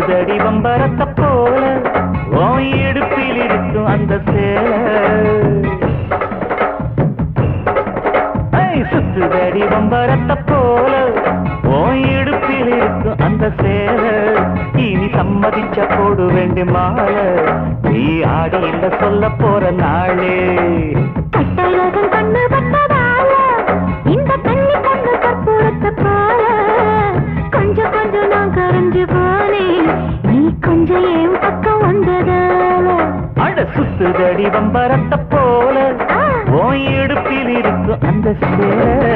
சுத்துதடி வம்பரத்தை போல உன் இடுப்பில் இருக்கும் அந்த சேலை சுத்துதடி வம்பரத்தை போல உன் இடுப்பில் இருக்கும் அந்த சேலை இனி சம்மதிச்ச போடு வேண்டி மாலை நீ ஆடி இல்ல சொல்ல போற நாளே கட்டழகன் கண்ணு பட்டதால இந்த தண்ணி கொண்டு கற்பூரத்தை போல கொஞ்சம் கொஞ்சம் நான் கரைஞ்சு போனேன் நீ கொஞ்சம் என் பக்கம் வந்ததால அட சுத்துதடி வம்பரத்தை போல உன் இடுப்பில் இருக்கும் அந்த சேலை